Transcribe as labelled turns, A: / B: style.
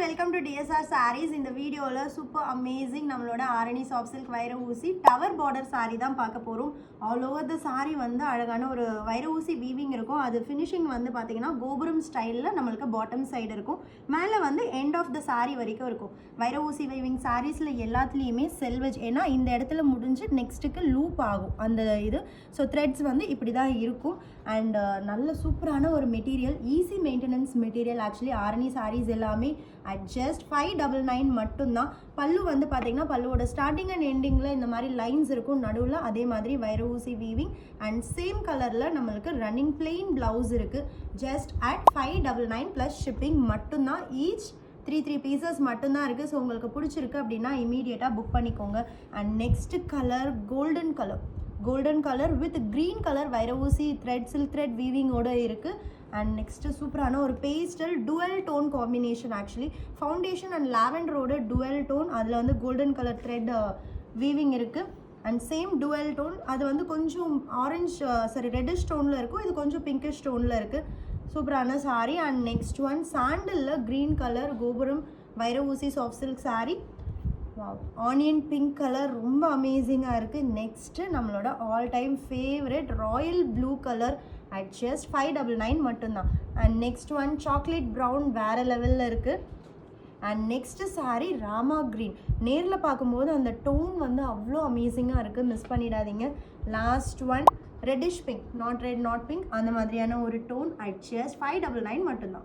A: Welcome to DSR sarees. இந்த வீடியோல super amazing நம்மளோட ஆரணி சாஃப்ட் சில்க் வைர ஊசி டவர் பார்டர் saree தான் பார்க்க போறோம். ஆல் ஓவர் தி saree வந்து அழகான ஒரு வைர ஊசி வீவிங் இருக்கும். அது ஃபினிஷிங் வந்து பாத்தீங்கன்னா கோபுரம் ஸ்டைல்ல நமக்கு பாட்டம் சைடு இருக்கும். மேல வந்து எண்ட் ஆஃப் தி saree வரைக்கும் இருக்கும். வைர ஊசி வீவிங் sareesல எல்லாத்துலயுமே செல்வெஜ் ஏனா இந்த இடத்துல முடிஞ்சு நெக்ஸ்ட்க்கு லூப் ஆகும் அந்த இது. சோ threads வந்து இப்படி தான் இருக்கும் and நல்ல சூப்பரான ஒரு material, easy maintenance material. Actually Arani sarees எல்லாமே at just 599 மட்டும்தான். பல்லு வந்து பார்த்தீங்கன்னா பல்லுவோட ஸ்டார்டிங் அண்ட் எண்டிங்கில் இந்த மாதிரி லைன்ஸ் இருக்கும் நடுவில். அதே மாதிரி வைர ஊசி வீவிங் அண்ட் சேம் கலரில் நம்மளுக்கு ரன்னிங் பிளெயின் ப்ளவுஸ் இருக்குது. ஜஸ்ட் at 599 ப்ளஸ் ஷிப்பிங் மட்டும்தான். ஈச் த்ரீ பீசஸ் மட்டும்தான் இருக்குது. ஸோ உங்களுக்கு பிடிச்சிருக்கு அப்படின்னா இமீடியட்டாக புக் பண்ணிக்கோங்க. And next colour golden colour with green colour வைர ஊசி த்ரெட் சில்க் த்ரெட் வீவிங்கோடு இருக்குது. அண்ட் நெக்ஸ்ட்டு சூப்பரான ஒரு pastel dual tone combination. Actually foundation and லாவெண்டரோட டுவெல் டோன், அதில் வந்து கோல்டன் கலர் த்ரெட் வீவிங் இருக்குது. அண்ட் சேம் டுவெல் டோன், அது வந்து கொஞ்சம் ஆரஞ்சு ரெட்டிஷ் டோனில் இருக்கும், இது கொஞ்சம் பிங்கிஷ் டோனில் இருக்குது. சூப்பரான சாரீ. அண்ட் நெக்ஸ்ட் ஒன் சாண்டலில் க்ரீன் கலர் கோபுரம் வைர ஊசி soft silk sari. Onion pink colour ரொம்ப அமேசிங்காக இருக்குது. நெக்ஸ்ட்டு நம்மளோட all time favourite royal blue colour at just 599 மட்டும்தான். And next one chocolate brown வேறு லெவலில் இருக்குது. அண்ட் நெக்ஸ்ட்டு சாரீ ராமா க்ரீன். நேரில் பார்க்கும்போது அந்த டோன் வந்து அவ்வளோ அமேசிங்காக இருக்குது, மிஸ் பண்ணிடாதீங்க. Last one reddish pink, not red not pink, அந்த மாதிரியான ஒரு டோன் at just 599 மட்டும்தான்.